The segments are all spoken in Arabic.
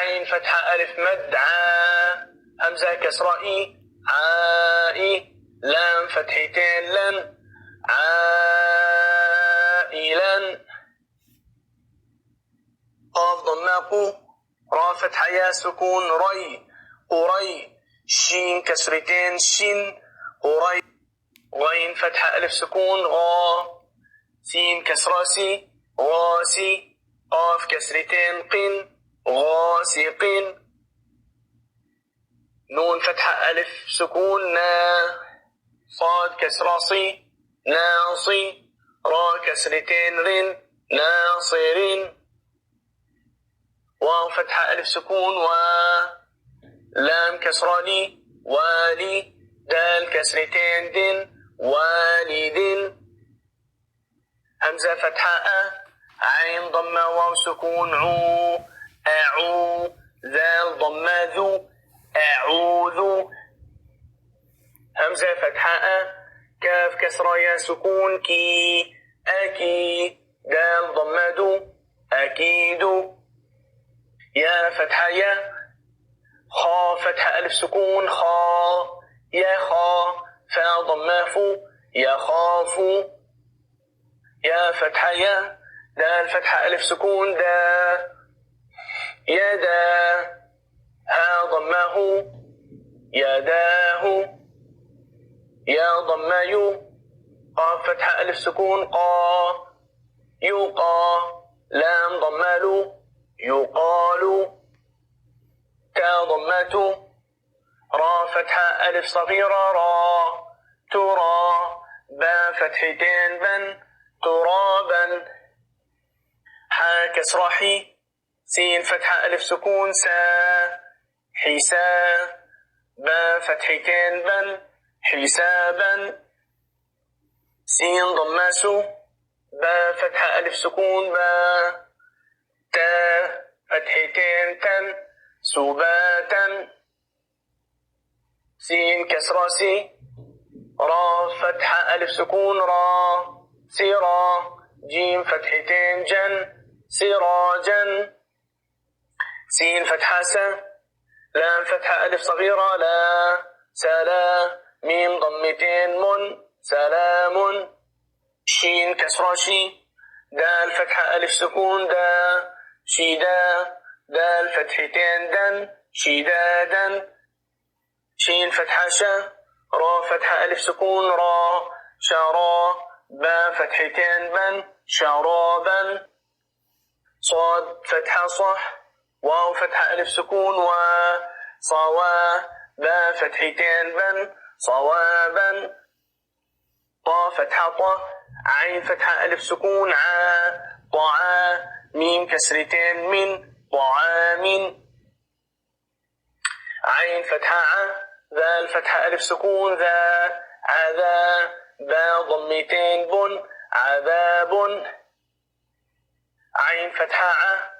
عين فتحة ألف مد همزة كسرة إي عائي لام فتحتين لن عائلا قاف ضمة قو را فتحة يا سكون ري قري شين كسرتين شين قري غين فتحة ألف سكون غا سين كسرة سي غاسي قاف كسرتين قن غاسق نون فتحة ألف سكون نا صاد كسرة صي ناصي را كسرتين رن ناصرين واو فتحة ألف سكون و لام كسرة لي والي دال كسرتين دن والد همزة فتحة عين ضمة واو سكون عو أعو ذال ضمة ذو أعوذ همزة فتحة كاف كسرة يا سكون كي أكي دال ضمة دو أكيد يا فتحة يا خا فتحة ألف سكون خا يا خا فا ضمة فو يخاف يا فتحة يا دال فتحة ألف سكون دا يدا ها ضمه يداه يا ضمه يو قاف فتحة ألف سكون قا يقا لام ضمه يقال تا ضمته را فتحة ألف صغيرة را ترى با فتحتين بن ترابا حا كسرة حي سين فتحة ألف سكون سا حسا با فتحتين بن حسابا سين ضماسو با فتحة ألف سكون با تا فتحتين تن سباتا سين كسرة سي را فتحة ألف سكون را سرا جيم فتحتين جن سراجا سين فتحة سا لام فتحة ألف صغيرة لا سلا ميم ضمتين من سلام شين كسرة شي دال فتحة ألف سكون دا شيدا دال فتحتين دن شدادا شين فتحة شا را فتحة ألف سكون را شرا با فتحتين بن شرابا صاد فتحة صح واو فتحة ألف سكون و صوا با فتحتين بن صوابا طا فتحة طا عين فتحة ألف سكون ع طعا ميم كسرتين من طعام عين فتحة ع ذال فتحة ألف سكون ذا عذا با ضمتين بن عذاب عين فتحة ع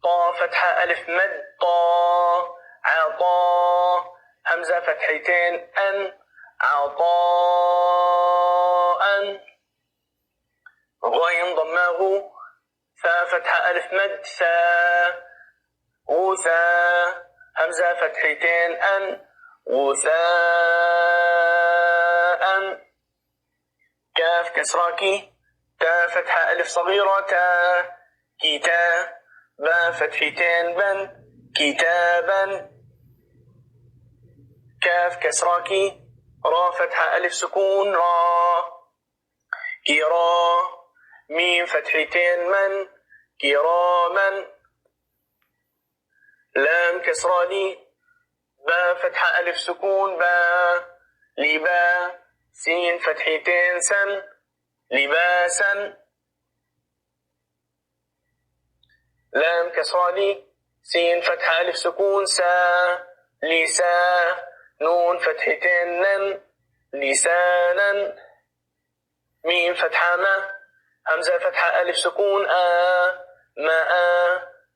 طا فتحة ألف مد طا عطا همزة فتحتين أن عطاء غين ضمه ثا فتحة ألف مد ثا غثا همزة فتحتين أن غثاء كاف كسراكي تا فتحة ألف صغيرة تا كتا با فتحتين بن كتابا كاف كسراكي را فتحة ألف سكون را كرا ميم فتحتين من كراما لام كسرة لي با فتحة ألف سكون با لبا سين فتحتين سن لباسا لام كسرة لي سين فتحة ألف سكون سا لسا نون فتحتين نن لسانا ميم فتحة ما همزة فتحة ألف سكون ماء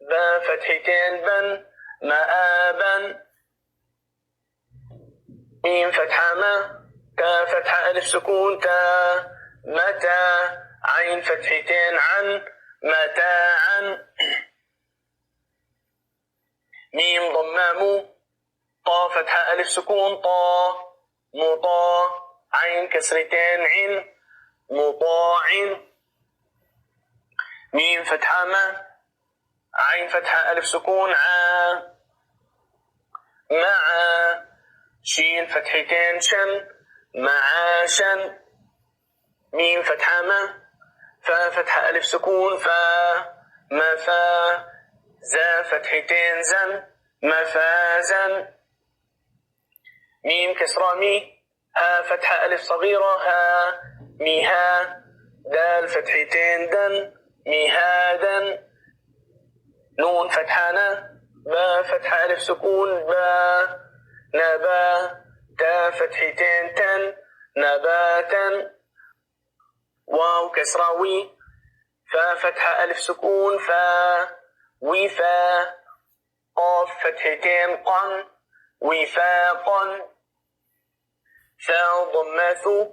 با فتحتين بن مآبا ميم فتحة ما تا فتحة ألف سكون تا متى عين فتحتين عن متاعا ميم ضمة مو طا فتحة ألف سكون طا مطا عين كسرتين عن مطاع ميم فتحة ما عين فتحة ألف سكون مع شين فتحتين شن معاشا ميم فتحة ما فا فتحة ألف سكون مفا زا فتحتين زن مفازا ميم كسرة مي ها فتحة ألف صغيرة ميها دال فتحتين دن ميهادا نون فتحة با فتحة ألف سكون نبا تا فتحتين تن نباتا واو كسرة وي فا فتحة ألف سكون وفا قاف فتحتين قن وفاقا ثا ضمة ثو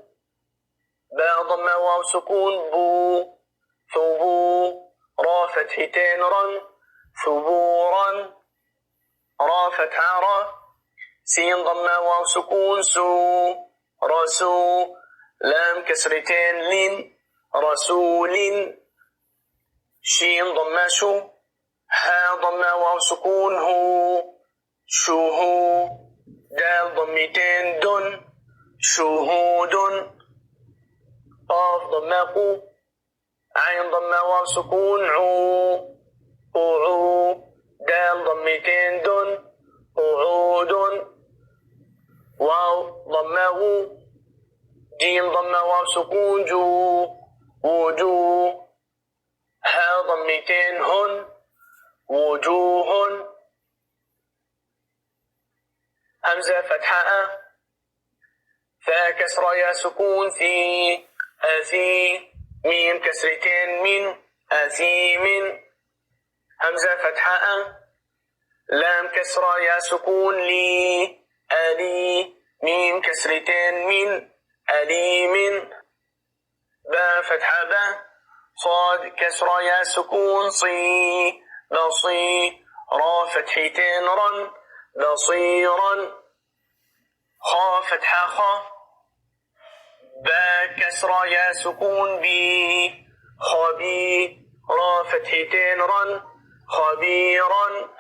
با ضمة واو سكون ثبو را فتحتين رن ثبورا را فتحة را سين ضمة واو سكون رسو لام كسرتين لين رسول شين ضمة شو ها ضمة واو سكون شهو دال ضمتين دن شهود قاف ضمة قو عين ضمة واو سكون قعو دال ضمتين دن قعود واو ضمة وو جيم ضمة واو سكون وجو ها ضمتين هن وجوه همزة فتحة فا كسرة يا سكون أثي ميم كسرتين من أثيم همزة فتحة لام كسرة يا سكون ألي ميم كسرتين من أليم با فتحة با صاد كسرة يا سكون بصي را فتحتين رن بصيرا خا فتحة خا با كسرة يا سكون خبي را فتحتين رن خبيرا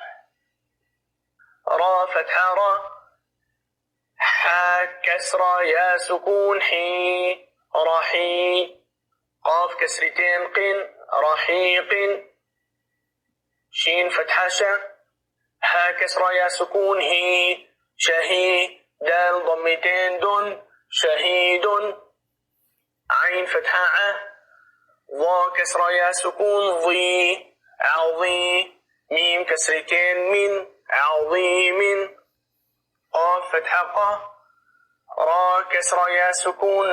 را فتحة را حا كسرة يا سكون رحي قاف كسرتين قن رحيق شين فتحة شا ها كسرة يا سكون شهي دال ضمتين دن شهيد عين فتحة ضا كسرة يا سكون عظي ميم كسرتين من عظيم قاف فتحة قا را كسرة يا سكون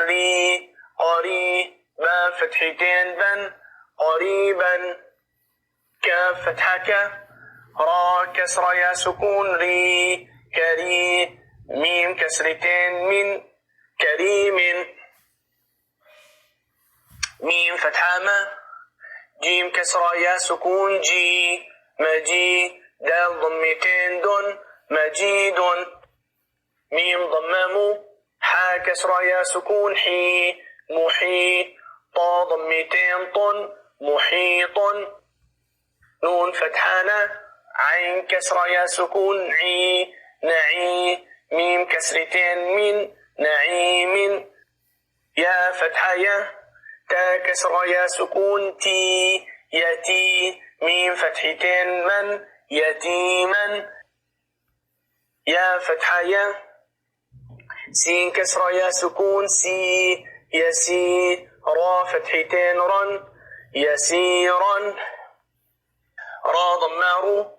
قري با فتحتين بن قريبا كاف فتحة كا را كسرة يا سكون كري ميم كسرتين من كريم ميم فتحة ما جيم كسرة يا سكون مجي دال ضمتين دن مجيد ميم ضمام حا كسرة يا سكون محيط طا ضمتين طن محيط نون فتحانا عين كسرة يا سكون نعي ميم كسرتين من نعيم يا فتحة يا تا كسرة يا سكون يتي ميم فتحتين من يتيما يا فتحة يا سين كسرة يا سكون يسي را فتحتين رن يسيرا را ضمار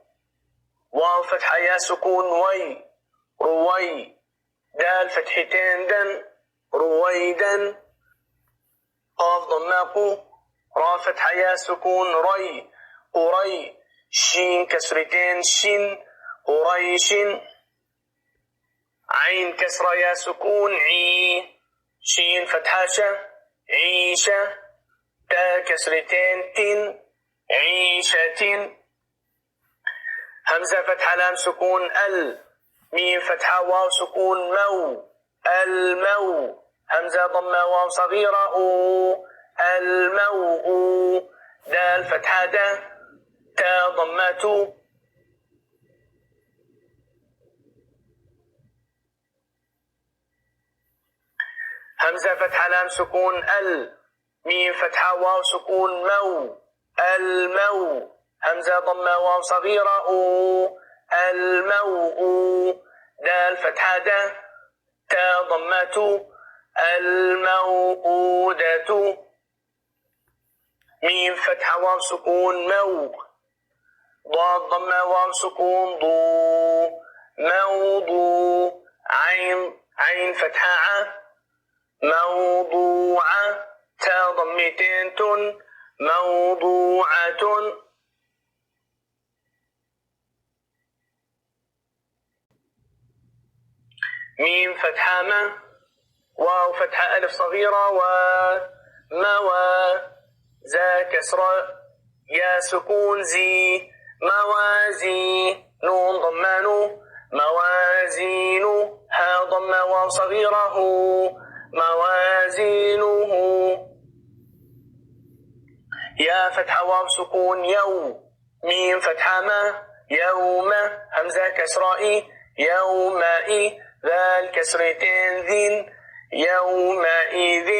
واو فتحة يا سكون روي دال فتحتين دن رويدا قاف ضماقو را فتحة يا سكون قري شين كسرتين شن قريش عين كسرة يا سكون شين فتحة عيشة تا كسرتين تن عيشة همزة فتحة لام سكون ال، ميم فتحة واو سكون مو، المو. همزة ضمة واو صغيرة أو، المو. دال فتحة د، تا ضمة تو. همزة فتحة لام سكون ال، ميم فتحة واو سكون مو، المو. همزة ضمة واو صغيرة أو، المو. دال فتحة د، تا ضمة تو، الموءودة. ميم فتحة واو سكون مو، ضاد ضمة واو سكون ضو، موضوع. عين فتحة ع، موضوعة. تا ضمتين تن، موضوعة. ميم فتحة ما، واو فتحة ألف صغيرة و، موا. زا كسرة، يا سكون زي، موازي. نون ضمانو، موازين. ها ضمة واو صغيرة هو، موازينه. يا فتحة واو سكون يو، ميم فتحة ما، يوم. همزة كسرائي، يومئي. ذال كسرتين ذين، يومئذ.